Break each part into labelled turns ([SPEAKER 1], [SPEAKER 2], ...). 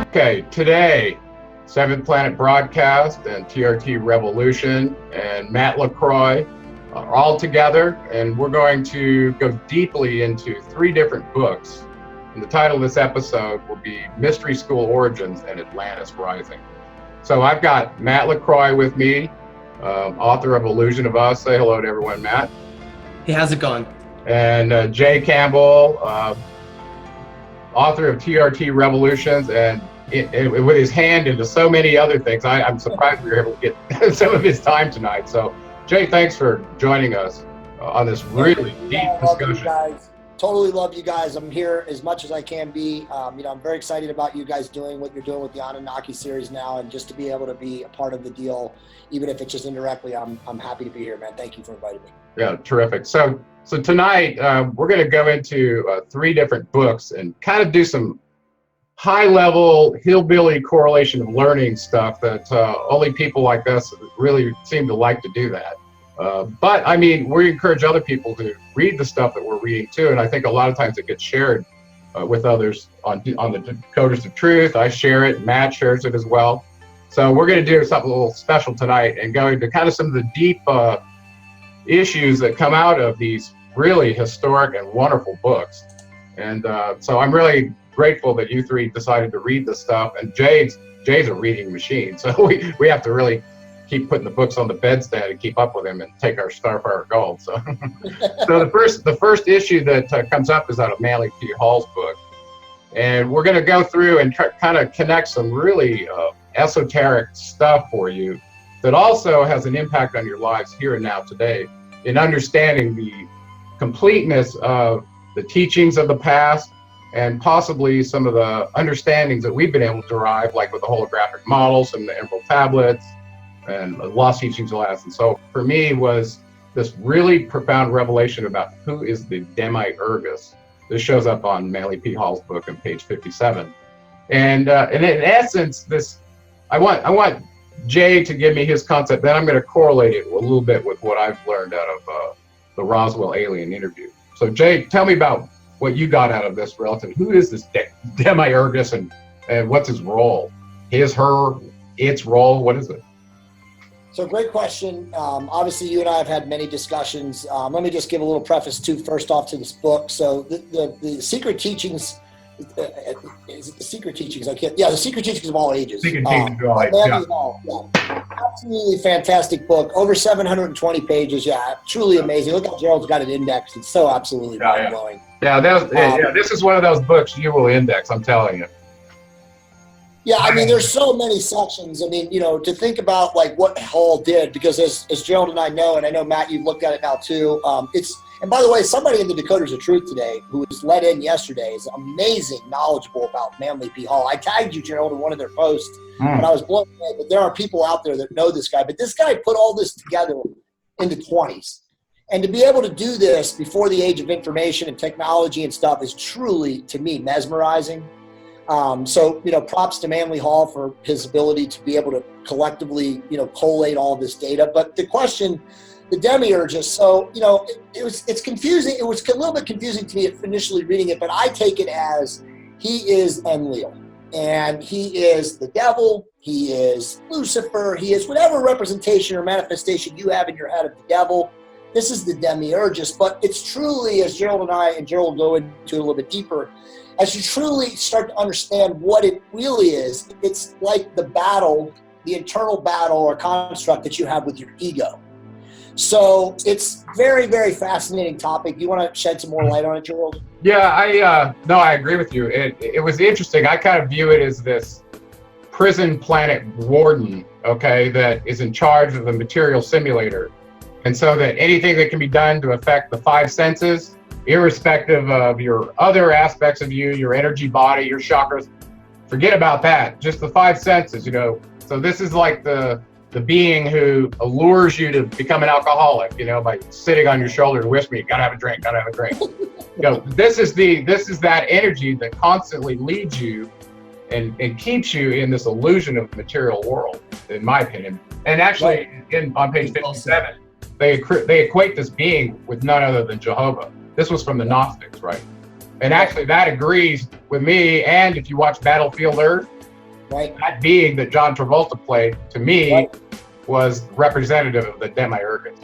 [SPEAKER 1] Okay, today, Seventh Planet Broadcast and TRT Revolution and Matt LaCroix are all together, and we're going to go deeply into three different books. And the title of this episode will be Mystery School Origins and Atlantis Rising. So I've got Matt LaCroix with me, author of Illusion of Us. Say hello to everyone, Matt.
[SPEAKER 2] Hey, how's it going?
[SPEAKER 1] And Campbell, author of TRT Revolutions, and with his hand into so many other things. I'm surprised we were able to get some of his time tonight. So, Jay, thanks for joining us on this really deep discussion.
[SPEAKER 3] Guys. Totally love you guys. I'm here as much as I can be. I'm very excited about you guys doing what you're doing with the Anunnaki series now, and just to be able to be a part of the deal, even if it's just indirectly. I'm happy to be here, man. Thank you for inviting me.
[SPEAKER 1] Yeah, terrific. So tonight we're going to go into three different books and kind of do some high-level hillbilly correlation of learning stuff that only people like us really seem to like to do that. But I mean, we encourage other people to read the stuff that we're reading too, and I think a lot of times it gets shared with others on the Decoders of Truth. I share it, Matt shares it as well. So we're going to do something a little special tonight and go into kind of some of the deep issues that come out of these really historic and wonderful books. And so I'm really grateful that you three decided to read this stuff. And Jay's a reading machine, so we have to really keep putting the books on the bedstand and keep up with him and take our Starfire Gold. So, so the first issue that comes up is out of Manly P. Hall's book, and we're going to go through and kind of connect some really esoteric stuff for you that also has an impact on your lives here and now today in understanding the completeness of the teachings of the past and possibly some of the understandings that we've been able to derive, like with the holographic models and the Emerald Tablets and the Lost Teachings of Atlantis. And so for me was this really profound revelation about who is the Demiurgus. This shows up on Manly P. Hall's book on page 57. And in essence, I want Jay to give me his concept, then I'm going to correlate it a little bit with what I've learned out of the Roswell alien interview. So Jay, tell me about what you got out of this relative. Who is this Demiurgus and what's his role? His, her, its role, what is it?
[SPEAKER 3] So great question. Obviously, you and I have had many discussions. Let me just give a little preface first off to this book. So the secret teachings, is it the secret teachings? The secret teachings of all ages.
[SPEAKER 1] Secret teachings of all ages,
[SPEAKER 3] yeah. Absolutely fantastic book. Over 720 pages. Yeah, truly amazing. Look how Gerald's got it indexed. It's so absolutely mind-blowing.
[SPEAKER 1] Yeah, this is one of those books you will index, I'm telling you.
[SPEAKER 3] Yeah, I mean, there's so many sections. I mean, to think about like what Hall did, because as Gerald and I know, and I know Matt, you've looked at it now too. And by the way, somebody in the Decoders of Truth today who was let in yesterday is amazing, knowledgeable about Manly P. Hall. I tagged you, Gerald, in one of their posts, but I was blown away. But there are people out there that know this guy. But this guy put all this together in the 20s. And to be able to do this before the age of information and technology and stuff is truly, to me, mesmerizing. So, props to Manly Hall for his ability to be able to collectively, collate all of this data. But the question, the Demiurgus, so, it's confusing. It was a little bit confusing to me initially reading it, but I take it as he is Enlil. And he is the devil. He is Lucifer. He is whatever representation or manifestation you have in your head of the devil. This is the Demiurgus. But it's truly, as Gerald will go into it a little bit deeper, as you truly start to understand what it really is, it's like the battle, the internal battle or construct that you have with your ego. So it's very, very fascinating topic. You want to shed some more light on it, Gerald?
[SPEAKER 1] Yeah, I agree with you. It was interesting. I kind of view it as this prison planet warden, okay, that is in charge of the material simulator. And so that anything that can be done to affect the five senses, irrespective of your other aspects of you, your energy body, your chakras, forget about that. Just the five senses, So this is like the being who allures you to become an alcoholic, by sitting on your shoulder and whisper, gotta have a drink. This is that energy that constantly leads you and keeps you in this illusion of the material world, in my opinion. And actually, on page 57, they equate this being with none other than Jehovah. This was from the Gnostics, right? And actually that agrees with me. And if you watch Battlefield Earth,
[SPEAKER 3] Right.
[SPEAKER 1] That being that John Travolta played, to me, was representative of the Demiurgus.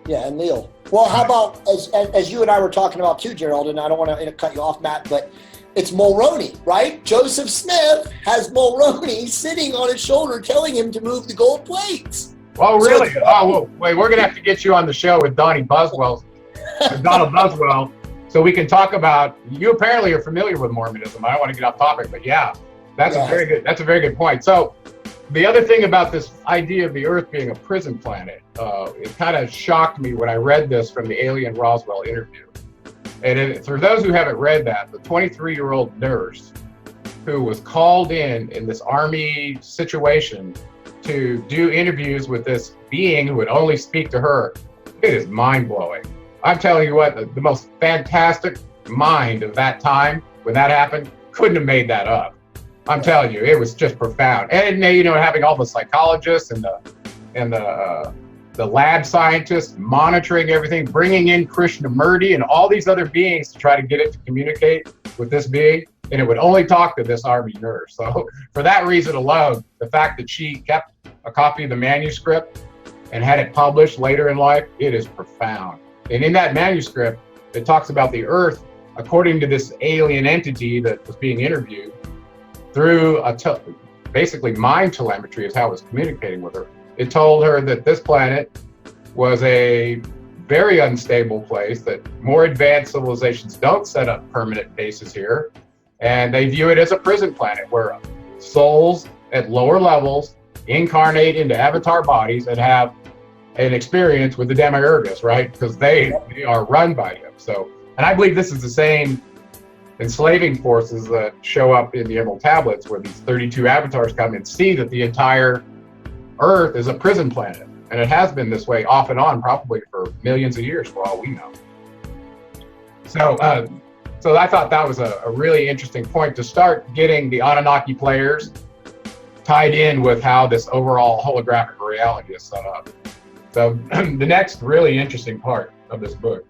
[SPEAKER 3] Yeah, and Neil. Well, how about, as you and I were talking about too, Gerald, and I don't want to cut you off, Matt, but it's Mulroney, right? Joseph Smith has Mulroney sitting on his shoulder telling him to move the gold plates.
[SPEAKER 1] Oh, really? Well, wait, we're going to have to get you on the show with Donald Buswell, so we can talk about, you apparently are familiar with Mormonism. I don't want to get off topic, but yeah, that's a very good point. So the other thing about this idea of the Earth being a prison planet, it kind of shocked me when I read this from the Alien Roswell interview. And for those who haven't read that, the 23-year-old nurse who was called in this Army situation to do interviews with this being who would only speak to her, it is mind-blowing. I'm telling you what, the most fantastic mind of that time, when that happened, couldn't have made that up. I'm telling you, it was just profound. And having all the psychologists and the lab scientists monitoring everything, bringing in Krishnamurti and all these other beings to try to get it to communicate with this being, and it would only talk to this Army nurse. So for that reason alone, the fact that she kept a copy of the manuscript and had it published later in life, it is profound. And in that manuscript, it talks about the Earth, according to this alien entity that was being interviewed, through basically mind telemetry is how it was communicating with her. It told her that this planet was a very unstable place, that more advanced civilizations don't set up permanent bases here, and they view it as a prison planet where souls at lower levels incarnate into avatar bodies and have an experience with the Demiurgus, right? Because they are run by him. So, and I believe this is the same enslaving forces that show up in the Emerald Tablets, where these 32 avatars come and see that the entire Earth is a prison planet. And it has been this way off and on probably for millions of years, for all we know. So I thought that was a really interesting point to start getting the Anunnaki players tied in with how this overall holographic reality is set up. So the next really interesting part of this book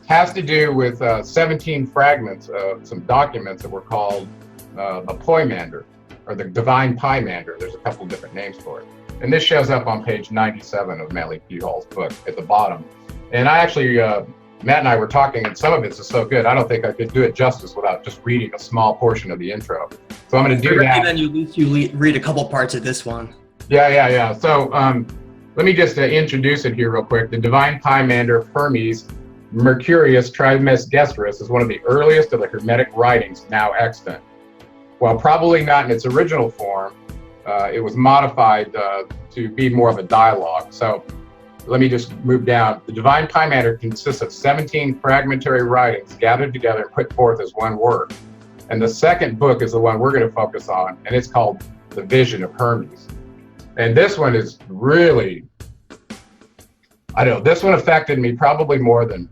[SPEAKER 1] has to do with 17 fragments of some documents that were called the Poimander, or the Divine Pymander. There's a couple of different names for it. And this shows up on page 97 of Manly P. Hall's book at the bottom. And I actually, Matt and I were talking, and some of it's just so good, I don't think I could do it justice without just reading a small portion of the intro. So I'm going to do that.
[SPEAKER 2] Then you read a couple parts of this one.
[SPEAKER 1] Yeah. So let me just introduce it here real quick. The Divine Pymander Hermes Mercurius Trimesgesserus is one of the earliest of the Hermetic writings now extant. While probably not in its original form, it was modified to be more of a dialogue. So let me just move down. The Divine Pymander consists of 17 fragmentary writings gathered together and put forth as one work. And the second book is the one we're going to focus on, and it's called The Vision of Hermes. And this one is really, I don't know, this one affected me probably more than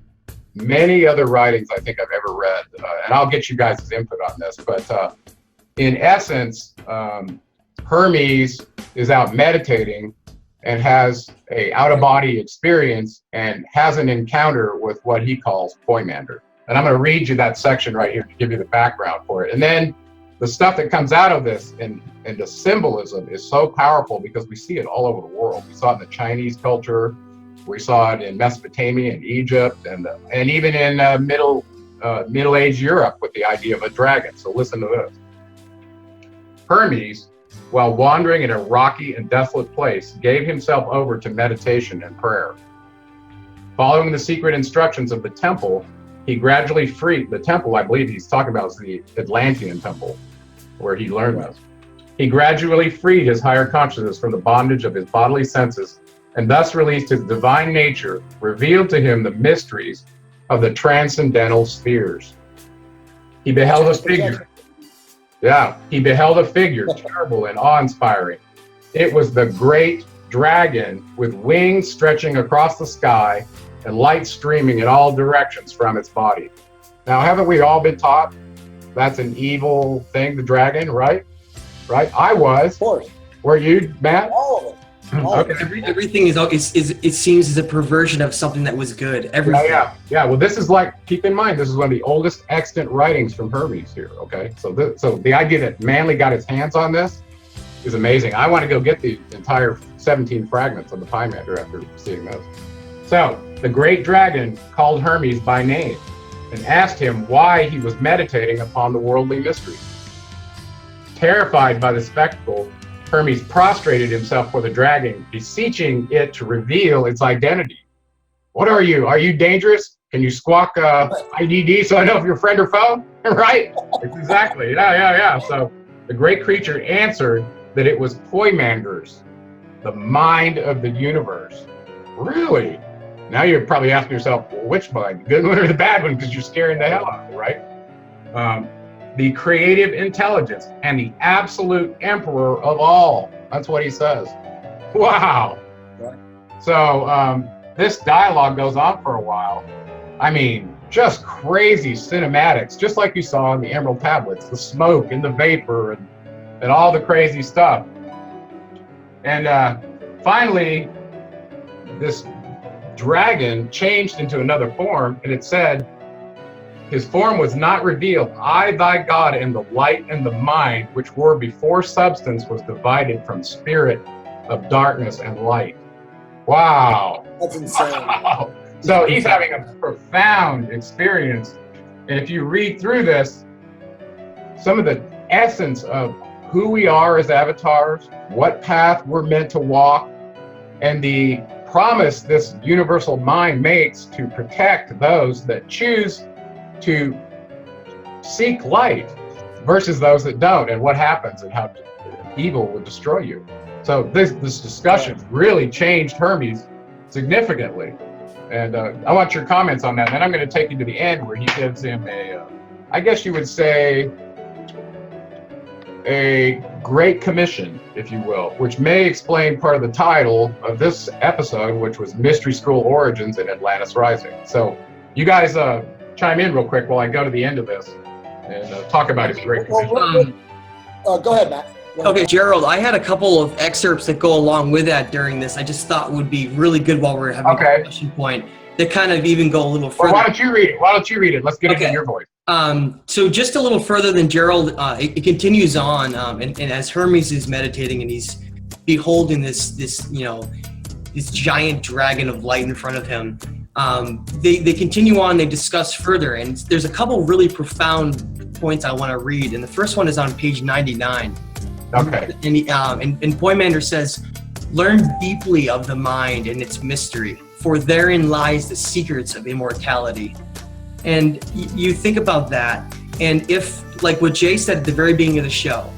[SPEAKER 1] many other writings I think I've ever read. And I'll get you guys' input on this. But in essence, Hermes is out meditating and has a out-of-body experience and has an encounter with what he calls Poimander. And I'm going to read you that section right here to give you the background for it. And then the stuff that comes out of this and the symbolism is so powerful because we see it all over the world. We saw it in the Chinese culture, we saw it in Mesopotamia and Egypt, and even in Middle-Age Europe with the idea of a dragon. So listen to this. Hermes, while wandering in a rocky and desolate place, gave himself over to meditation and prayer. Following the secret instructions of the temple, he gradually freed the temple. I believe he's talking about is the Atlantean temple, where he learned this. He gradually freed his higher consciousness from the bondage of his bodily senses, and thus released his divine nature, revealed to him the mysteries of the transcendental spheres. He beheld a figure. Yeah, he beheld a figure terrible and awe-inspiring. It was the great dragon with wings stretching across the sky and light streaming in all directions from its body. Now, haven't we all been taught that's an evil thing, the dragon, right? Right? I was.
[SPEAKER 3] Of course.
[SPEAKER 1] Were you, Matt?
[SPEAKER 3] All of it.
[SPEAKER 1] Okay.
[SPEAKER 2] Everything is it seems is a perversion of something that was good. Everything.
[SPEAKER 1] Yeah. Well, this is like, keep in mind, this is one of the oldest extant writings from Hermes here. Okay, so the idea that Manly got his hands on this is amazing. I want to go get the entire 17 fragments of the Pymander after seeing those. So the great dragon called Hermes by name and asked him why he was meditating upon the worldly mysteries. Terrified by the spectacle, Hermes prostrated himself for the dragon, beseeching it to reveal its identity. What are you? Are you dangerous? Can you squawk IDD so I know if you're friend or foe? Right? Exactly. Yeah. So the great creature answered that it was Poimanders, the mind of the universe. Really? Now you're probably asking yourself, well, which mind? The good one or the bad one? Because you're scaring the hell out of me, right? The creative intelligence and the absolute emperor of all. That's what he says. Wow.
[SPEAKER 3] Right.
[SPEAKER 1] So this dialogue goes on for a while. I mean, just crazy cinematics, just like you saw in the Emerald Tablets, the smoke and the vapor and all the crazy stuff. And finally, this dragon changed into another form, and it said, his form was not revealed. I, thy God, am the light and the mind, which were before substance was divided from spirit of darkness and light. Wow.
[SPEAKER 3] That's insane.
[SPEAKER 1] Wow. So he's having a profound experience. And if you read through this, some of the essence of who we are as avatars, what path we're meant to walk, and the promise this universal mind makes to protect those that choose to seek light versus those that don't, and what happens and how evil will destroy you. So this discussion really changed Hermes significantly. And I want your comments on that. Then I'm going to take you to the end where he gives him I guess you would say, a great commission, if you will, which may explain part of the title of this episode, which was Mystery School Origins in Atlantis Rising. So you guys chime in real quick while I go to the end of this and talk about his great commission.
[SPEAKER 3] Go ahead, Matt.
[SPEAKER 2] Okay, Gerald, I had a couple of excerpts that go along with that during this. I just thought would be really good while we're having a discussion point that kind of even go a little further.
[SPEAKER 1] Well, why don't you read it? Let's get it in your voice.
[SPEAKER 2] So just a little further than Gerald, it continues on, and as Hermes is meditating and he's beholding this giant dragon of light in front of him, they continue on, they discuss further, and there's a couple really profound points I want to read, and the first one is on page 99.
[SPEAKER 1] Okay.
[SPEAKER 2] And Poimander says, learn deeply of the mind and its mystery, for therein lies the secrets of immortality. And you think about that, and if, like what Jay said at the very beginning of the show,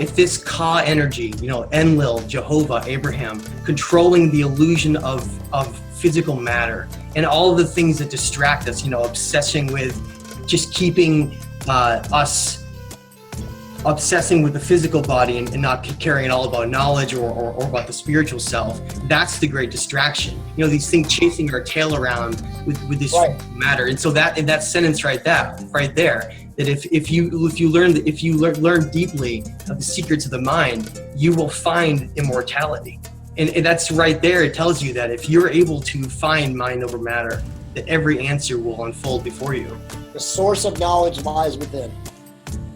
[SPEAKER 2] if this Ka energy, Enlil, Jehovah, Abraham, controlling the illusion of physical matter and all of the things that distract us, obsessing with just keeping us obsessing with the physical body and not caring all about knowledge or about the spiritual self, that's the great distraction. These things chasing our tail around with this matter. And so that in that sentence right there, that if you learn deeply of the secrets of the mind, you will find immortality. And that's right there. It tells you that if you're able to find mind over matter, that every answer will unfold before you.
[SPEAKER 3] The source of knowledge lies within.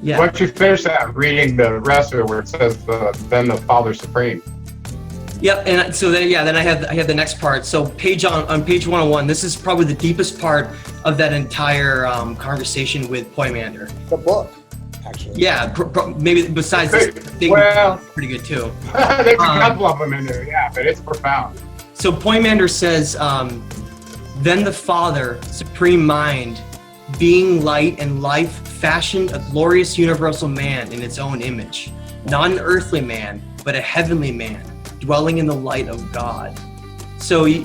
[SPEAKER 2] Yeah.
[SPEAKER 1] Once you finish that, reading the rest of it where it says, then the Father Supreme.
[SPEAKER 2] Yep, and so then I have the next part. So on page 101, this is probably the deepest part of that entire conversation with Poimander.
[SPEAKER 3] The book, actually.
[SPEAKER 2] Yeah, maybe besides this thing, pretty good too.
[SPEAKER 1] There's a couple of them in there, yeah, but it's profound.
[SPEAKER 2] So Poimander says, then the Father, Supreme Mind, being light and life, fashioned a glorious universal man in its own image, not an earthly man, but a heavenly man, dwelling in the light of God. So you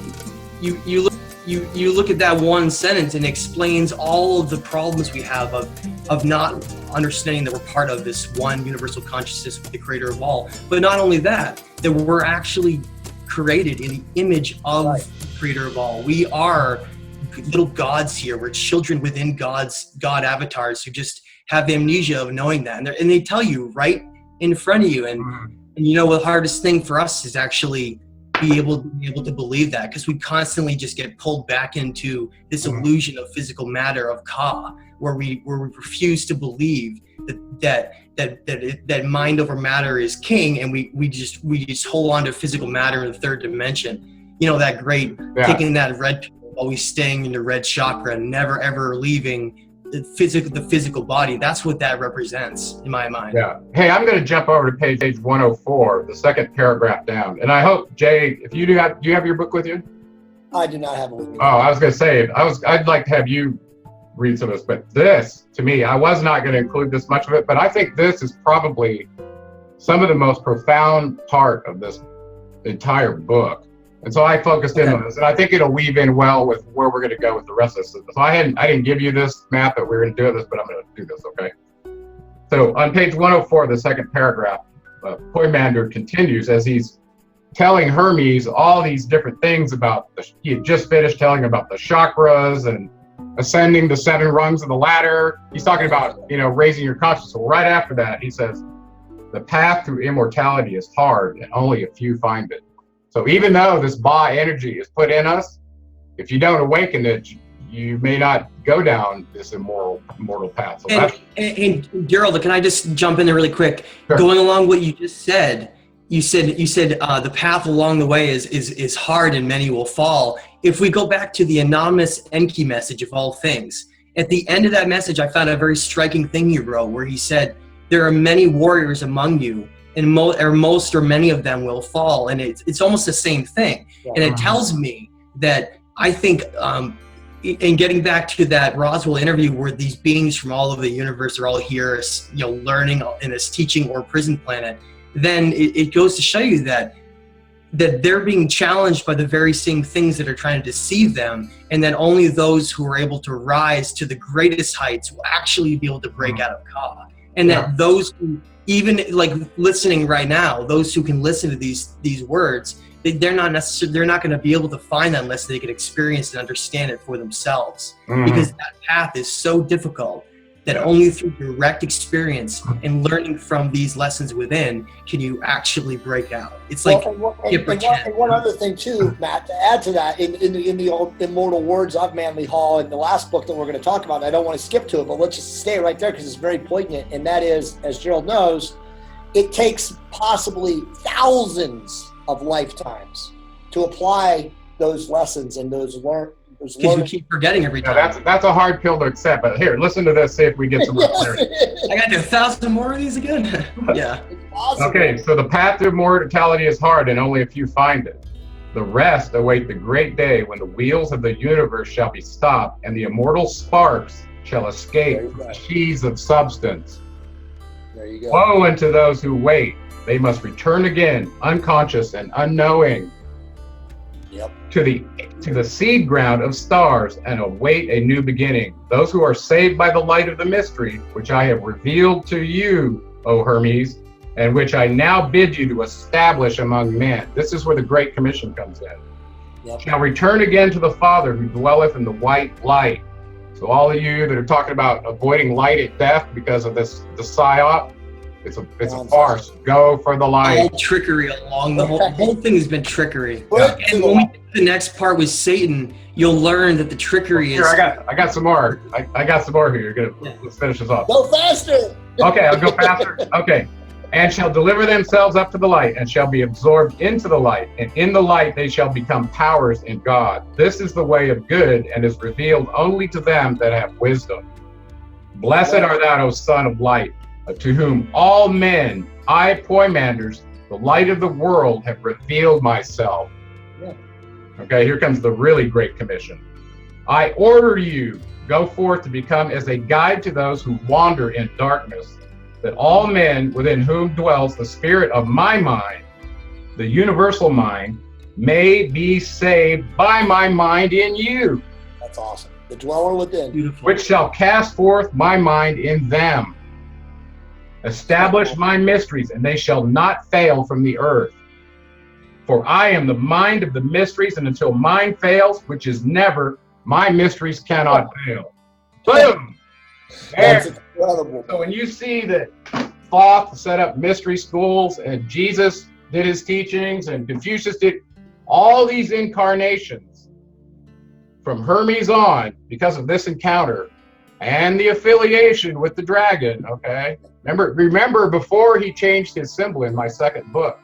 [SPEAKER 2] look at that one sentence and it explains all of the problems we have of not understanding that we're part of this one universal consciousness with the creator of all. But not only that we're actually created in the image of the creator of all. We are little gods here. We're children within God avatars who just have amnesia of knowing that. And they tell you right in front of you. And the hardest thing for us is actually be able to believe that, because we constantly just get pulled back into this illusion of physical matter of Ka, where we refuse to believe that mind over matter is king, and we just hold on to physical matter in the third dimension. You know, that great taking that red pill, always staying in the red chakra, never ever leaving the physical body. That's what that represents in my mind.
[SPEAKER 1] Yeah. Hey, I'm going to jump over to page 104, the second paragraph down. And I hope, Jay, if you do you have your book with you?
[SPEAKER 3] I do not have it with me.
[SPEAKER 1] Oh, I was going to say, I'd like to have you read some of this, but this, to me, I was not going to include this much of it, but I think this is probably some of the most profound part of this entire book. And so I focused in on this, and I think it'll weave in well with where we're going to go with the rest of this. So I didn't give you this map that we were going to do this, but I'm going to do this, okay? So on page 104, the second paragraph, Poimander continues as he's telling Hermes all these different things about, he had just finished telling about the chakras and ascending the 7 rungs of the ladder. He's talking about, raising your consciousness. So right after that, he says, the path to immortality is hard and only a few find it. So even though this Ba energy is put in us, if you don't awaken it, you may not go down this immortal path. So
[SPEAKER 2] and Gerald, can I just jump in there really quick?
[SPEAKER 1] Sure.
[SPEAKER 2] Going along what you just said, you said the path along the way is hard and many will fall. If we go back to the anonymous Enki message of all things, at the end of that message, I found a very striking thing he wrote where he said, there are many warriors among you, and most or many of them will fall. And it's almost the same thing. Yeah. And it tells me that I think, in getting back to that Roswell interview where these beings from all over the universe are all here, learning in this teaching or prison planet, then it goes to show you that they're being challenged by the very same things that are trying to deceive them, and that only those who are able to rise to the greatest heights will actually be able to break out of Ka. And that those who, even like listening right now, those who can listen to these words, they're not going to be able to find that unless they can experience and understand it for themselves. Because that path is so difficult that only through direct experience and learning from these lessons within can you actually break out. It's like
[SPEAKER 3] and one other thing too, Matt, to add to that, in the old immortal words of Manly Hall, in the last book that we're going to talk about, I don't want to skip to it, but let's just stay right there because it's very poignant. And that is, as Gerald knows, it takes possibly thousands of lifetimes to apply those lessons and those learn.
[SPEAKER 2] Because you keep forgetting every time.
[SPEAKER 1] Yeah, that's a hard pill to accept. But here, listen to this. See if we get some more clarity.
[SPEAKER 2] I got to do 1,000 more of these again. Yeah.
[SPEAKER 1] Okay, so the path to immortality is hard, and only a few find it. The rest await the great day when the wheels of the universe shall be stopped, and the immortal sparks shall escape from the sheaths of substance.
[SPEAKER 3] There you go.
[SPEAKER 1] Woe unto those who wait; they must return again, unconscious and unknowing.
[SPEAKER 3] Yep.
[SPEAKER 1] To the seed ground of stars and await a new beginning. Those who are saved by the light of the mystery, which I have revealed to you, O Hermes, and which I now bid you to establish among men. This is where the Great Commission comes in. Yep. Shall return again to the Father who dwelleth in the white light. So all of you that are talking about avoiding light at death because of the psyop, it's a farce. Go for the light.
[SPEAKER 2] All trickery along the whole thing has been trickery. Yeah. And when we get to the next part with Satan, you'll learn that the trickery is.
[SPEAKER 1] I got some more. I got some more here. Let's finish this off.
[SPEAKER 3] Go faster.
[SPEAKER 1] Okay, I'll go faster. Okay. And shall deliver themselves up to the light, and shall be absorbed into the light, and in the light they shall become powers in God. This is the way of good, and is revealed only to them that have wisdom. Blessed art thou, O Son of Light, to whom all men, I, Poimanders, the light of the world, have revealed myself. Yeah. Okay, here comes the really great commission. I order you, go forth to become as a guide to those who wander in darkness, that all men within whom dwells the spirit of my mind, the universal mind, may be saved by my mind in you.
[SPEAKER 3] That's awesome. The dweller within.
[SPEAKER 2] Beautiful.
[SPEAKER 1] Which shall cast forth my mind in them. Establish my mysteries, and they shall not fail from the earth. For I am the mind of the mysteries, and until mine fails, which is never, my mysteries cannot fail. Boom!
[SPEAKER 3] That's incredible.
[SPEAKER 1] So when you see that Thoth set up mystery schools, and Jesus did his teachings, and Confucius did, all these incarnations from Hermes on, because of this encounter and the affiliation with the dragon, okay? Remember before he changed his symbol in my second book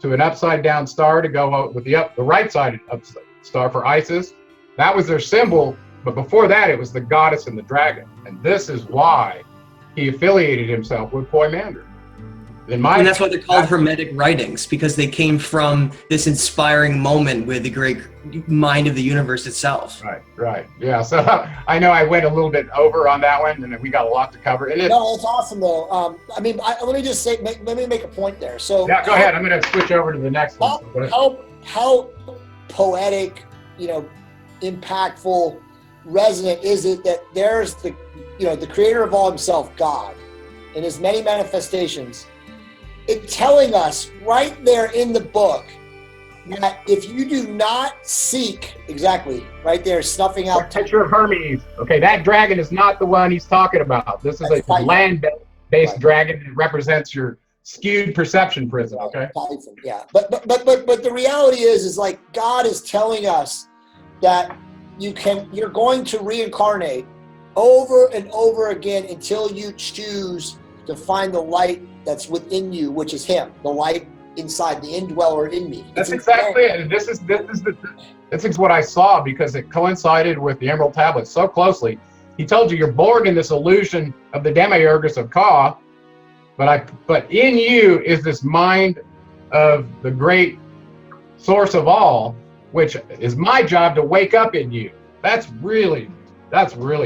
[SPEAKER 1] to an upside down star to go out with the right side up star for Isis, that was their symbol, but before that it was the goddess and the dragon. And this is why he affiliated himself with Poimander. And
[SPEAKER 2] that's why they're called Hermetic writings, because they came from this inspiring moment with the great mind of the universe itself.
[SPEAKER 1] Right. Yeah, so I know I went a little bit over on that one, and we got a lot to cover. No,
[SPEAKER 3] it's awesome, though. let me just say, let me make a point there. So
[SPEAKER 1] yeah, go ahead. I'm going to switch over to the next one.
[SPEAKER 3] How poetic, impactful, resonant is it that there's the creator of all himself, God, in his many manifestations, it's telling us right there in the book that if you do not seek, exactly, right there, snuffing out.
[SPEAKER 1] Picture of Hermes. Okay, that dragon is not the one he's talking about. This is a land-based dragon that represents your skewed perception prism. Okay.
[SPEAKER 3] Yeah, but the reality is like God is telling us that you're going to reincarnate over and over again until you choose to find the light that's within you, which is him, the light inside, the indweller in me.
[SPEAKER 1] That's exactly it. This is what I saw, because it coincided with the Emerald Tablet so closely. He told you you're born in this illusion of the demiurgus of Ka, but in you is this mind of the great source of all, which is my job to wake up in you. That's really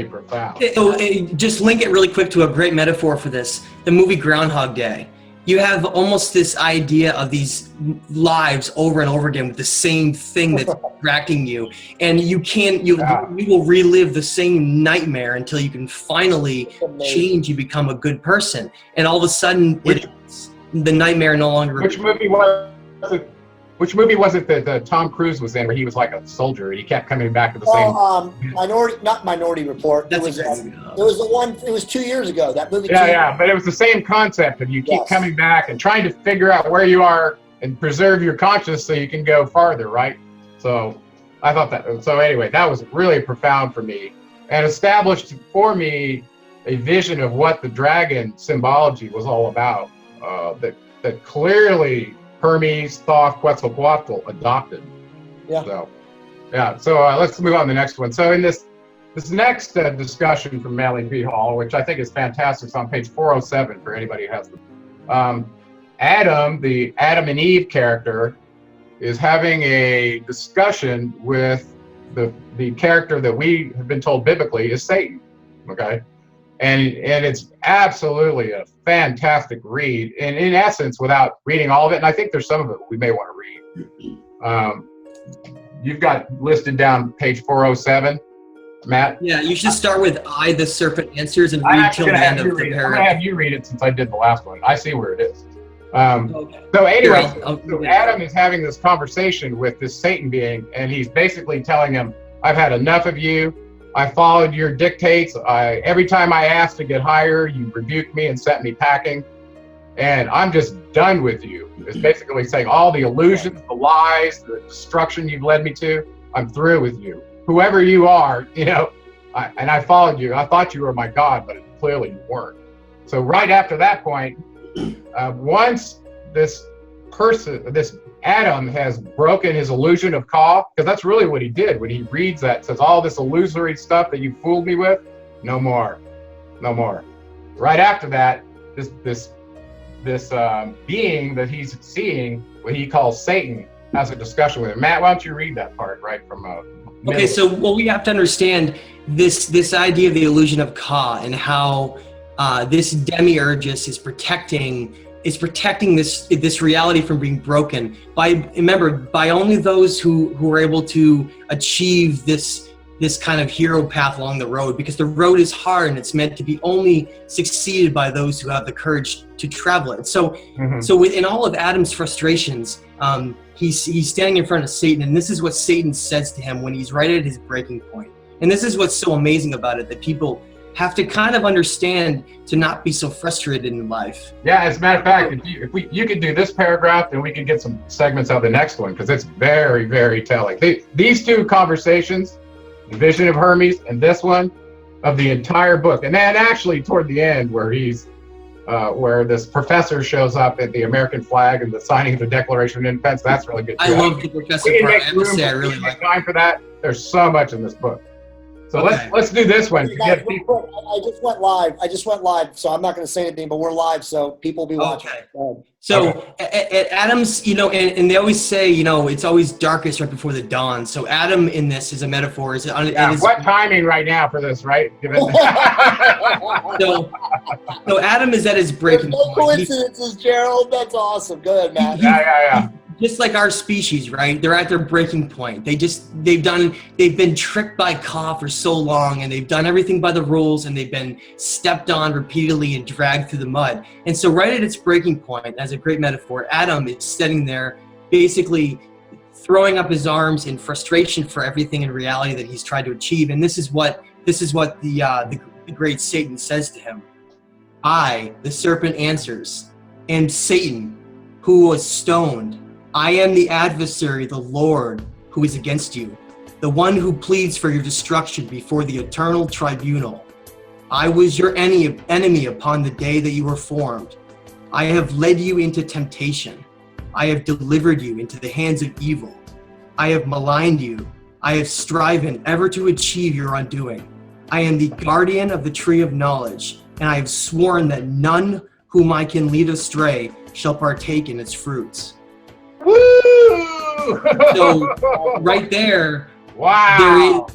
[SPEAKER 1] profound.
[SPEAKER 2] So just link it really quick to a great metaphor for this. The movie Groundhog Day. You have almost this idea of these lives over and over again with the same thing that's distracting you. And you will relive the same nightmare until you can finally change. You become a good person. And all of a sudden, the nightmare no longer.
[SPEAKER 1] Which movie was it? Which movie was it that Tom Cruise was in, where he was like a soldier and he kept coming back to the same?
[SPEAKER 3] Minority Report. It was the one. It was 2 years ago. That movie.
[SPEAKER 1] Yeah, but it was the same concept of you keep coming back and trying to figure out where you are and preserve your conscience so you can go farther, right? So I thought that. So anyway, that was really profound for me and established for me a vision of what the dragon symbology was all about. That clearly Hermes, Thoth, Quetzalcoatl adopted.
[SPEAKER 3] Yeah.
[SPEAKER 1] So let's move on to the next one. So in this next discussion from Manly P. Hall, which I think is fantastic, it's on page 407 for anybody who has them. Adam, the Adam and Eve character, is having a discussion with the character that we have been told biblically is Satan. Okay. And it's absolutely a fantastic read. And in essence, without reading all of it, and I think there's some of it we may want to read. You've got listed down page 407, Matt.
[SPEAKER 2] Yeah, you should start with "I, the serpent, answers" and read till the end of the paragraph.
[SPEAKER 1] I'm gonna have you read it since I did the last one. I see where it is. So anyway, so Adam is having this conversation with this Satan being, and he's basically telling him, "I've had enough of you. I followed your dictates. Every time I asked to get higher, you rebuked me and sent me packing. And I'm just done with you." It's basically saying all the illusions, the lies, the destruction you've led me to, I'm through with you. Whoever you are, and I followed you. I thought you were my God, but clearly you weren't. So right after that point, once this Adam has broken his illusion of Ka, because that's really what he did when he reads that. Says all this illusory stuff that you fooled me with, no more. Right after that, this being that he's seeing, what he calls Satan, has a discussion with him. Matt, why don't you read that part right from?
[SPEAKER 2] Okay, so we have to understand this idea of the illusion of Ka and how this demiurgus is protecting this reality from being broken by only those who are able to achieve this kind of hero path along the road, because the road is hard and it's meant to be only succeeded by those who have the courage to travel it. So within all of Adam's frustrations, he's standing in front of Satan, and this is what Satan says to him when he's right at his breaking point. And this is what's so amazing about it, that people have to kind of understand to not be so frustrated in life.
[SPEAKER 1] Yeah, as a matter of fact, if you could do this paragraph, then we could get some segments out of the next one, because it's very, very telling. These two conversations, the vision of Hermes and this one, of the entire book. And then actually toward the end where where this professor shows up at the American flag and the signing of the Declaration of Independence, that's really good too.
[SPEAKER 2] I love the professor part. I must say I really like
[SPEAKER 1] time for that. There's so much in this book. So let's do this one.
[SPEAKER 3] Guys, I just went live. So I'm not going to say anything, but we're live, so people will be watching.
[SPEAKER 2] Okay. So at Adam's, and they always say, it's always darkest right before the dawn. So Adam in this is a metaphor.
[SPEAKER 1] What timing right now for this, right?
[SPEAKER 2] So Adam is at his breaking
[SPEAKER 3] point. No coincidences, Gerald. That's awesome. Go ahead, Matt.
[SPEAKER 1] Yeah.
[SPEAKER 2] Just like our species, right? They're at their breaking point. They've been tricked by Ka for so long, and they've done everything by the rules, and they've been stepped on repeatedly and dragged through the mud. And so right at its breaking point, as a great metaphor, Adam is sitting there basically throwing up his arms in frustration for everything in reality that he's tried to achieve. And this is what the great Satan says to him. I, the serpent, answers, am Satan, who was stoned. I am the adversary, the Lord, who is against you, the one who pleads for your destruction before the eternal tribunal. I was your enemy upon the day that you were formed. I have led you into temptation. I have delivered you into the hands of evil. I have maligned you. I have striven ever to achieve your undoing. I am the guardian of the tree of knowledge, and I have sworn that none whom I can lead astray shall partake in its fruits.
[SPEAKER 1] Woo!
[SPEAKER 2] So right there,
[SPEAKER 1] wow.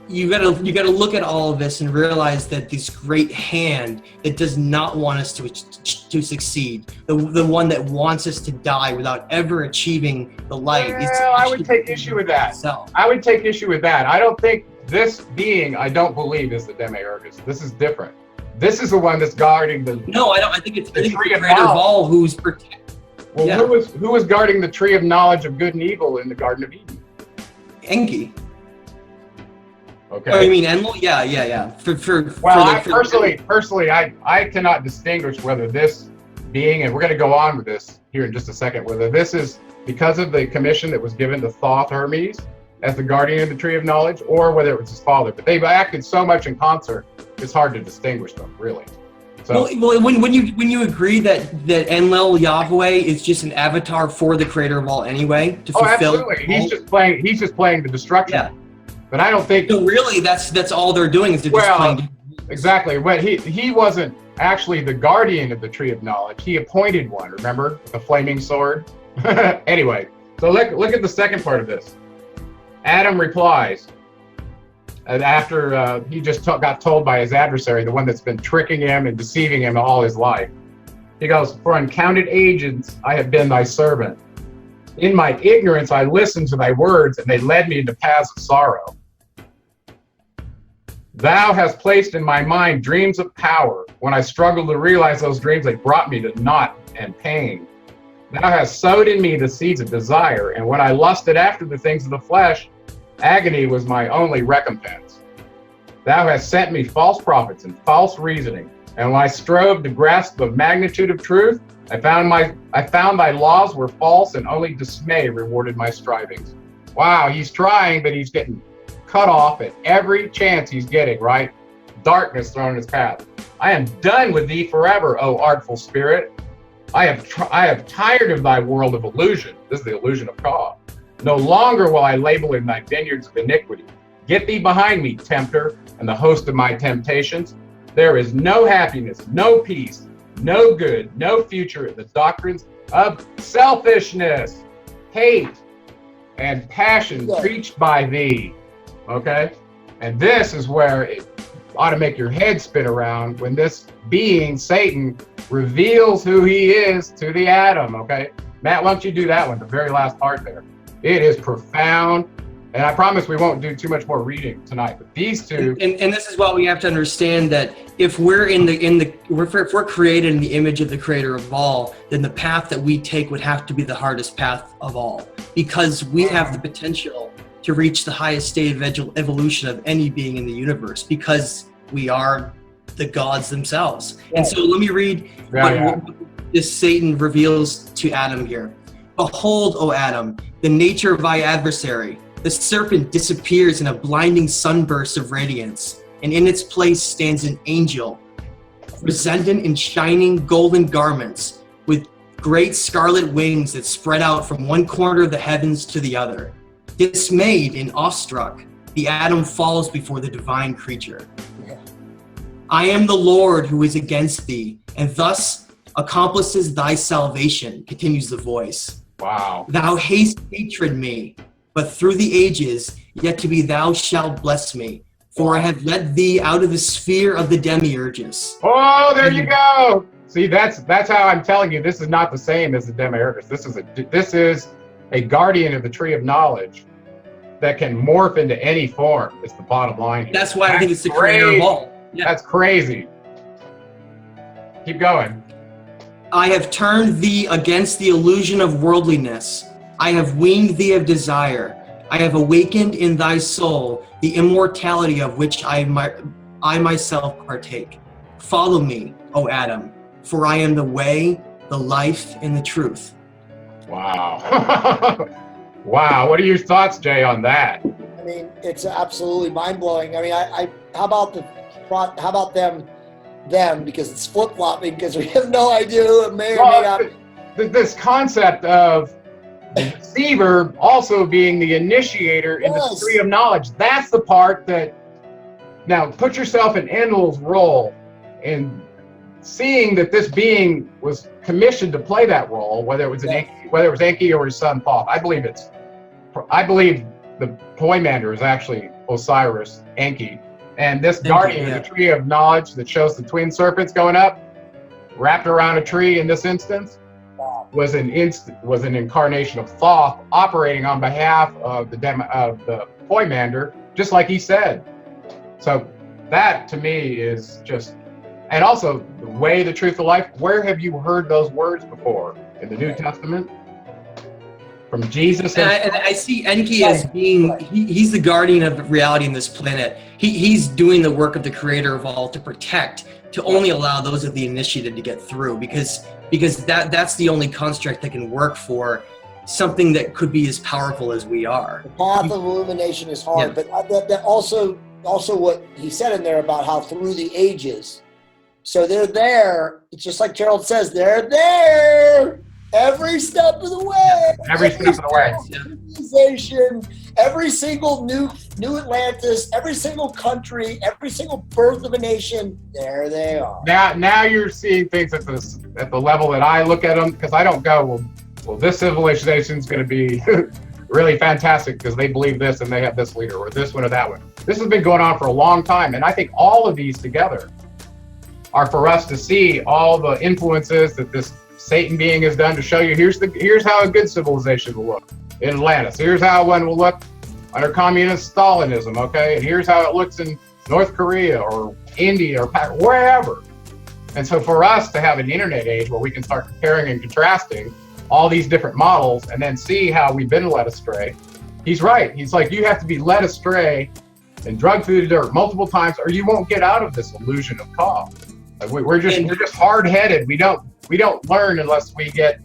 [SPEAKER 2] You gotta look at all of this and realize that this great hand that does not want us to succeed, the one that wants us to die without ever achieving the light.
[SPEAKER 1] Well, I would take issue with that. I would take issue with that. I don't think this being, I don't believe, is the Demiurgus. This is different. This is the one that's guarding the.
[SPEAKER 2] No, I don't. I think it's the creator of all who's protecting.
[SPEAKER 1] Well, yeah. Who was guarding the tree of knowledge of good and evil in the Garden of Eden?
[SPEAKER 2] Enki.
[SPEAKER 1] Okay.
[SPEAKER 2] Oh, you mean Enlil? Yeah.
[SPEAKER 1] Personally, I cannot distinguish whether this being, and we're going to go on with this here in just a second, whether this is because of the commission that was given to Thoth Hermes as the guardian of the tree of knowledge, or whether it was his father. But they've acted so much in concert, it's hard to distinguish them, really. So,
[SPEAKER 2] well, when you agree that Enlil Yahweh is just an avatar for the creator of all anyway to fulfill.
[SPEAKER 1] Absolutely. He's just playing the destruction. Yeah. But I don't think.
[SPEAKER 2] So really, that's all they're doing is they're just playing.
[SPEAKER 1] Exactly. But he wasn't actually the guardian of the tree of knowledge. He appointed one. Remember the flaming sword. Anyway, so look at the second part of this. Adam replies. After he just got told by his adversary, the one that's been tricking him and deceiving him all his life. He goes, for uncounted ages I have been thy servant. In my ignorance I listened to thy words, and they led me into paths of sorrow. Thou hast placed in my mind dreams of power. When I struggled to realize those dreams, they brought me to naught and pain. Thou hast sowed in me the seeds of desire, and when I lusted after the things of the flesh, agony was my only recompense. Thou hast sent me false prophets and false reasoning, and when I strove to grasp the magnitude of truth, I found thy laws were false, and only dismay rewarded my strivings. Wow, he's trying, but he's getting cut off at every chance he's getting, right? Darkness thrown in his path. I am done with thee forever, O artful spirit. I have tired of thy world of illusion. This is the illusion of Ka. No longer will I label in thy vineyards of iniquity. Get thee behind me, tempter, and the host of my temptations. There is no happiness, no peace, no good, no future in the doctrines of selfishness, hate, and passion preached by thee. Okay? And this is where it ought to make your head spin around when this being, Satan, reveals who he is to the Adam. Okay? Matt, why don't you do that one, the very last part there. It is profound, and I promise we won't do too much more reading tonight. But these two,
[SPEAKER 2] and this is why we have to understand that if we're if we're created in the image of the Creator of all, then the path that we take would have to be the hardest path of all, because we have the potential to reach the highest state of evolution of any being in the universe. Because we are the gods themselves.
[SPEAKER 3] Right.
[SPEAKER 2] And so let me read what this Satan reveals to Adam here. Behold, O Adam, the nature of thy adversary. The serpent disappears in a blinding sunburst of radiance, and in its place stands an angel, resplendent in shining golden garments, with great scarlet wings that spread out from one corner of the heavens to the other. Dismayed and awestruck, the Adam falls before the divine creature. I am the Lord who is against thee, and thus accomplishes thy salvation, continues the voice.
[SPEAKER 1] Wow.
[SPEAKER 2] Thou hast hatred me, but through the ages, yet to be thou shalt bless me, for I have led thee out of the sphere of the demiurges.
[SPEAKER 1] Oh, there you go. See, that's how I'm telling you, this is not the same as the demiurges. This is a guardian of the tree of knowledge that can morph into any form. It's the bottom line here.
[SPEAKER 2] That's why I think it's the creator of all. Yeah.
[SPEAKER 1] That's crazy. Keep going.
[SPEAKER 2] I have turned thee against the illusion of worldliness. I have weaned thee of desire. I have awakened in thy soul the immortality of which I myself partake. Follow me, O Adam, for I am the way, the life, and the truth.
[SPEAKER 1] Wow. Wow. What are your thoughts, Jay, on that?
[SPEAKER 3] I mean, it's absolutely mind-blowing. I mean, how about them, because it's flip-flopping, because we have no idea who it may or may not be.
[SPEAKER 1] This concept of the deceiver also being the initiator in the tree of knowledge. That's the part that, now put yourself in Enlil's role and seeing that this being was commissioned to play that role, whether it was Enki or his son Thoth. I believe the Poimander is actually Osiris, Enki. And this guardian of the tree of knowledge that shows the twin serpents going up, wrapped around a tree in this instance, was an incarnation of Thoth operating on behalf of the Poimander, just like he said. So that to me is just, and also the way, the truth, the life. Where have you heard those words before? In the New Testament? From Jesus?
[SPEAKER 2] And I see Enki as being, he's the guardian of reality in this planet. He's doing the work of the creator of all to protect, to only allow those of the initiated to get through, because that's the only construct that can work for something that could be as powerful as we are.
[SPEAKER 3] The path of illumination is hard, but that also what he said in there about how through the ages. So they're there. It's just like Gerald says, they're there every step of the way.
[SPEAKER 1] Every step of the way.
[SPEAKER 3] Civilization, every single new Atlantis, every single country, every single birth of a nation, there they are.
[SPEAKER 1] Now you're seeing things at the level that I look at them, because I don't go, well, this civilization is going to be really fantastic because they believe this and they have this leader or this one or that one. This has been going on for a long time, and I think all of these together are for us to see all the influences that this Satan being has done to show you here's how a good civilization will look in Atlantis. Here's how one will look under communist Stalinism, okay? And here's how it looks in North Korea or India or wherever. And so for us to have an internet age where we can start comparing and contrasting all these different models and then see how we've been led astray, he's right. He's like, you have to be led astray and drugged through the dirt multiple times, or you won't get out of this illusion of cause. Like we're just hard-headed. We don't learn unless we get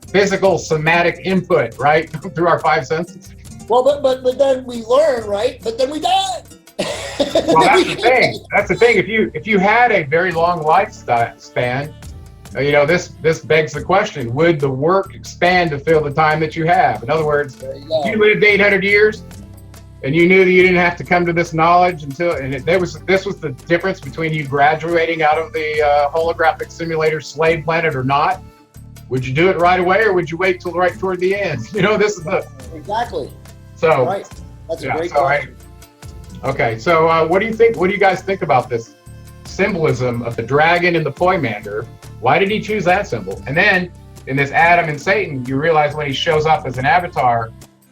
[SPEAKER 1] physical somatic input, right, through our five senses.
[SPEAKER 3] Well, but then we learn, right? But then we die.
[SPEAKER 1] Well, that's the thing. That's the thing. If you had a very long lifespan, this begs the question: would the work expand to fill the time that you have? In other words, you lived 800 years, and you knew that you didn't have to come to this knowledge this was the difference between you graduating out of the holographic simulator slave planet or not. Would you do it right away, or would you wait till right toward the end? This is the
[SPEAKER 3] exactly.
[SPEAKER 1] So
[SPEAKER 3] right. That's a great question.
[SPEAKER 1] Okay, so what do you think? What do you guys think about this symbolism of the dragon and the Poimander? Why did he choose that symbol? And then in this Adam and Satan, you realize when he shows up as an avatar,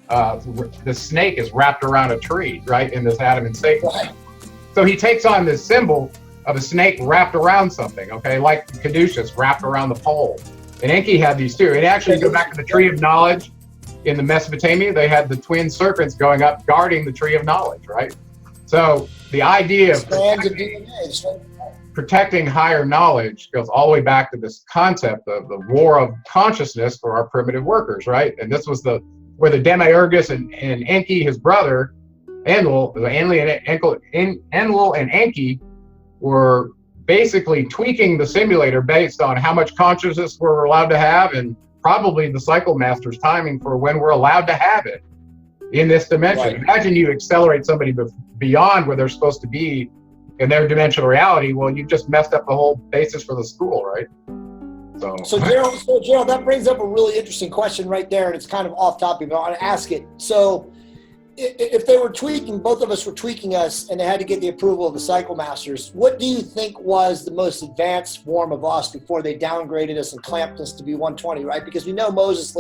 [SPEAKER 1] the snake is wrapped around a tree, right? In this Adam and Satan.
[SPEAKER 3] Right.
[SPEAKER 1] So he takes on this symbol of a snake wrapped around something, okay? Like Caduceus wrapped around the pole. And Enki had these too. And actually, go back to the tree of knowledge in the Mesopotamia, they had the twin serpents going up guarding the tree of knowledge, right? So the idea of
[SPEAKER 3] strands of DNA.
[SPEAKER 1] protecting higher knowledge goes all the way back to this concept of the war of consciousness for our primitive workers, right? And this was where the Demiurgus and Enki, his brother, Enlil and Enki, were basically tweaking the simulator based on how much consciousness we're allowed to have, and probably the cycle master's timing for when we're allowed to have it in this dimension. Right. Imagine you accelerate somebody beyond where they're supposed to be in their dimensional reality. Well, you just messed up the whole basis for the school, right? So
[SPEAKER 3] Gerald, that brings up a really interesting question right there, and it's kind of off topic, but I want to ask it. So if they were tweaking, both of us were tweaking us, and they had to get the approval of the cycle masters, what do you think was the most advanced form of us before they downgraded us and clamped us to be 120, right? Because we know Moses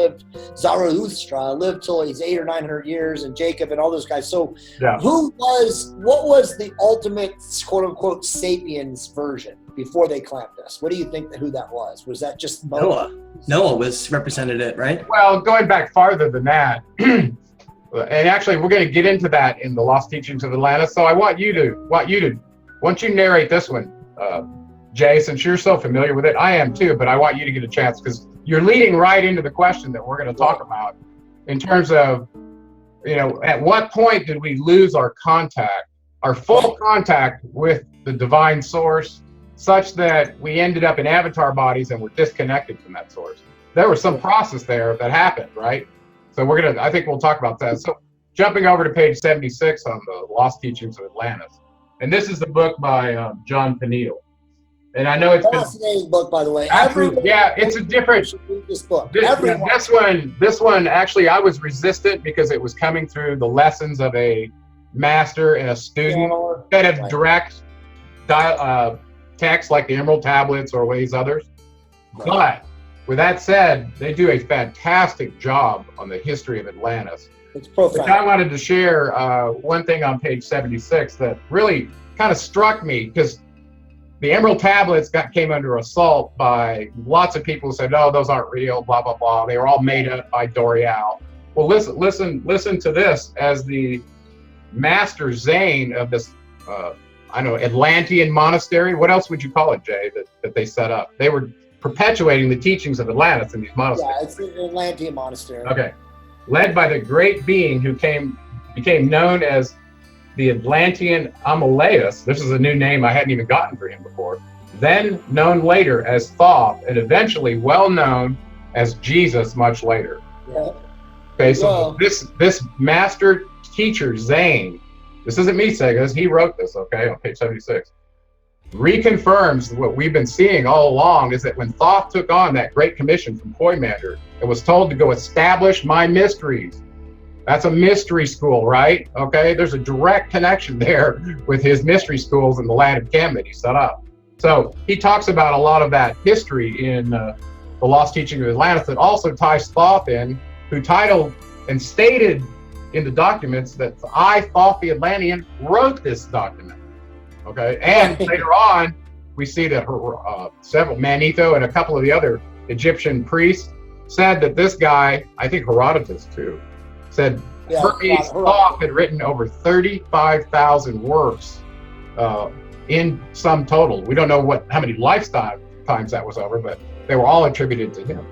[SPEAKER 3] Zarathustra lived till he's 800 or 900 years, and Jacob and all those guys. So yeah. What was the ultimate quote unquote sapiens version before they clamped us? What do you think who that was? Was that just
[SPEAKER 2] Noah? Noah was represented it, right?
[SPEAKER 1] Well, going back farther than that, and actually, we're going to get into that in the Lost Teachings of Atlantis. So I want you to narrate this one, Jay, since you're so familiar with it. I am too, but I want you to get a chance because you're leading right into the question that we're going to talk about in terms of, at what point did we lose our full contact with the divine source, such that we ended up in avatar bodies and were disconnected from that source? There was some process there that happened, right? So I think we'll talk about that. So jumping over to page 76 on the Lost Teachings of Atlantis. And this is the book by John Pineal. And I know it's a
[SPEAKER 3] fascinating book, by the way.
[SPEAKER 1] It's a different,
[SPEAKER 3] should read this book.
[SPEAKER 1] This one, actually, I was resistant because it was coming through the lessons of a master and a student instead of direct text like the Emerald Tablets or these others. Right. But with that said, they do a fantastic job on the history of Atlantis.
[SPEAKER 3] It's profound.
[SPEAKER 1] I wanted to share one thing on page 76 that really kind of struck me, because the Emerald Tablets came under assault by lots of people who said, "Oh, those aren't real," blah, blah, blah. They were all made up by Dorial. Well, listen to this as the master Zane of this, Atlantean monastery. What else would you call it, Jay, that they set up? They were perpetuating the teachings of Atlantis in these monasteries.
[SPEAKER 3] Yeah, it's an Atlantean monastery.
[SPEAKER 1] Okay. Led by the great being who became known as the Atlantean Amaleus. This is a new name I hadn't even gotten for him before. Then known later as Thoth, and eventually well known as Jesus much later.
[SPEAKER 3] Yeah.
[SPEAKER 1] Okay, so this master teacher, Zane, this isn't me saying this, he wrote this, okay, on page 76. Reconfirms what we've been seeing all along, is that when Thoth took on that great commission from Poindexter and was told to go establish my mysteries, that's a mystery school, right? Okay, there's a direct connection there with his mystery schools in the land of Kem that he set up. So he talks about a lot of that history in the Lost Teaching of Atlantis that also ties Thoth in, who titled and stated in the documents that I, Thoth the Atlantean, wrote this document. Okay, and later on, we see that several, Manetho and a couple of the other Egyptian priests said that this guy, I think Herodotus too, said Hermes Thoth had written over 35,000 works in sum total. We don't know how many lifetimes that was over, but they were all attributed to him.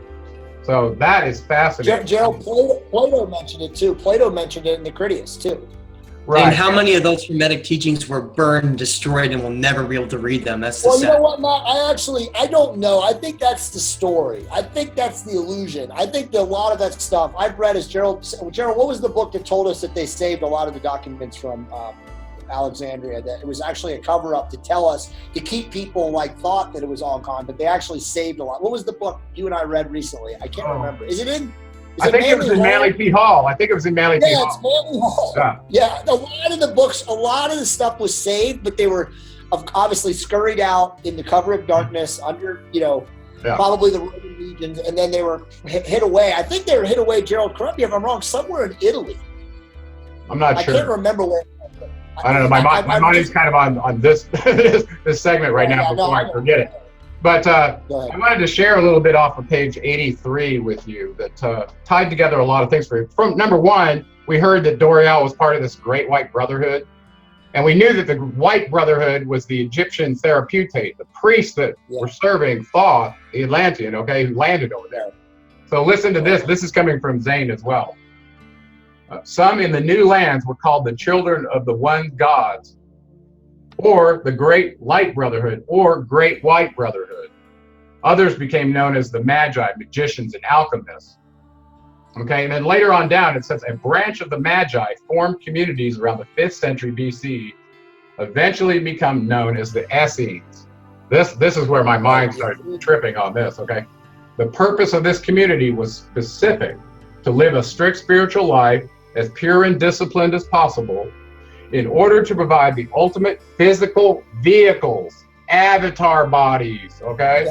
[SPEAKER 1] So that is fascinating.
[SPEAKER 3] Gerald, Plato mentioned it too. Plato mentioned it in the Critias too.
[SPEAKER 2] Right. And how many of those Hermetic teachings were burned, destroyed, and we'll never be able to read them? That's the sad.
[SPEAKER 3] You know what, Matt? I don't know. I think that's the story. I think that's the illusion. I think that a lot of that stuff I've read is Gerald, what was the book that told us that they saved a lot of the documents from Alexandria? That it was actually a cover-up to tell us, to keep people thought that it was all gone, but they actually saved a lot. What was the book you and I read recently? I can't remember. Is it in?
[SPEAKER 1] I think it was in Manly P. Hall. Yeah, it's Manly
[SPEAKER 3] Hall. Yeah, a lot of the books, a lot of the stuff was saved, but they were obviously scurried out in the cover of darkness under, probably the Roman legions, and then they were hid away. I think they were hid away, Gerald, correct me if I'm wrong, somewhere in Italy.
[SPEAKER 1] I'm not sure.
[SPEAKER 3] I can't remember where.
[SPEAKER 1] I don't know. My mind is kind of on this this segment right now before I forget it. But I wanted to share a little bit off of page 83 with you that tied together a lot of things for you. From number one, we heard that Dorial was part of this Great White Brotherhood. And we knew that the White Brotherhood was the Egyptian Therapeute, the priests that were serving Thoth, the Atlantean, okay, who landed over there. So listen to this. This is coming from Zane as well. Some in the new lands were called the children of the one gods, or the Great Light Brotherhood, or Great White Brotherhood. Others became known as the Magi, magicians, and alchemists. Okay, and then later on down, it says a branch of the Magi formed communities around the 5th century BC, eventually become known as the Essenes. This is where my mind started tripping on this, okay? The purpose of this community was specific: to live a strict spiritual life, as pure and disciplined as possible, in order to provide the ultimate physical vehicles, avatar bodies, okay?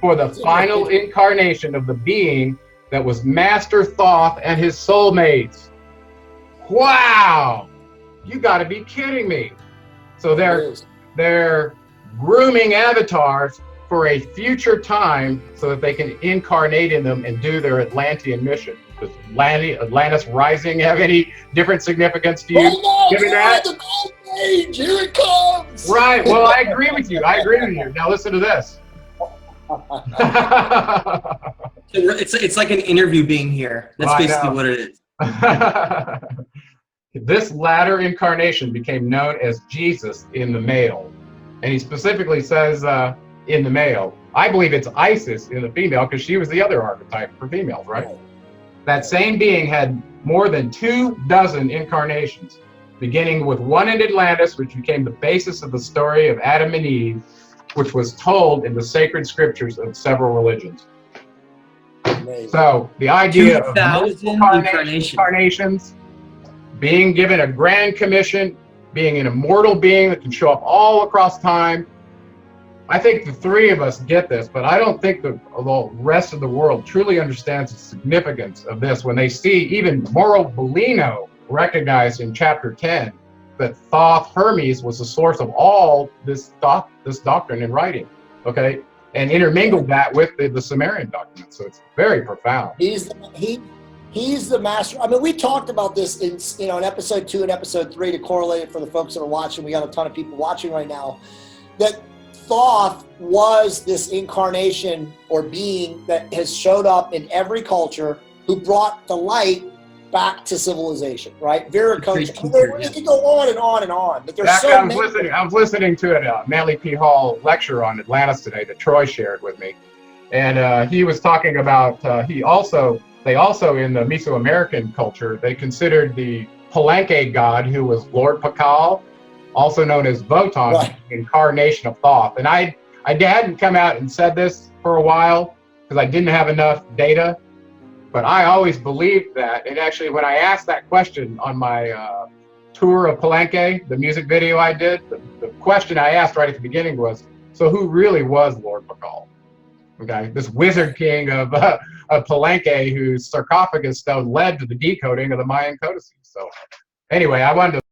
[SPEAKER 1] For the final incarnation of the being that was Master Thoth and his soulmates. Wow! You gotta be kidding me. So they're grooming avatars for a future time so that they can incarnate in them and do their Atlantean mission. Does Atlantis Rising have any different significance to you?
[SPEAKER 3] Given that? The golden age, here it comes!
[SPEAKER 1] Right, well, I agree with you. Now listen to this.
[SPEAKER 2] It's like an interview being here. That's basically what it is.
[SPEAKER 1] This latter incarnation became known as Jesus in the male. And he specifically says in the male. I believe it's Isis in the female because she was the other archetype for females, right? That same being had more than 24 incarnations, beginning with one in Atlantis, which became the basis of the story of Adam and Eve, which was told in the sacred scriptures of several religions.
[SPEAKER 3] Amazing.
[SPEAKER 1] So the idea of
[SPEAKER 2] 2,000
[SPEAKER 1] incarnations, being given a grand commission, being an immortal being that can show up all across time. I think the three of us get this, but I don't think the rest of the world truly understands the significance of this when they see even Mauro Bellino recognized in chapter 10 that Thoth Hermes was the source of all this doctrine in writing, okay? And intermingled that with the Sumerian documents. So it's very profound.
[SPEAKER 3] He's the master. I mean, we talked about this in episode 2 and episode 3 to correlate it for the folks that are watching. We got a ton of people watching right now. That Thoth was this incarnation or being that has showed up in every culture who brought the light back to civilization, right? Viracocha. It can go on and on and on. But there's
[SPEAKER 1] I was listening to a Manly P. Hall lecture on Atlantis today that Troy shared with me, and he was talking about they also in the Mesoamerican culture they considered the Palenque god, who was Lord Pakal, also known as Votan, right, incarnation of Thoth. And I hadn't come out and said this for a while because I didn't have enough data, but I always believed that. And actually, when I asked that question on my tour of Palenque, the music video I did, the question I asked right at the beginning was, so who really was Lord Pakal? Okay, this wizard king of Palenque whose sarcophagus stone led to the decoding of the Mayan codices. So anyway, I wanted to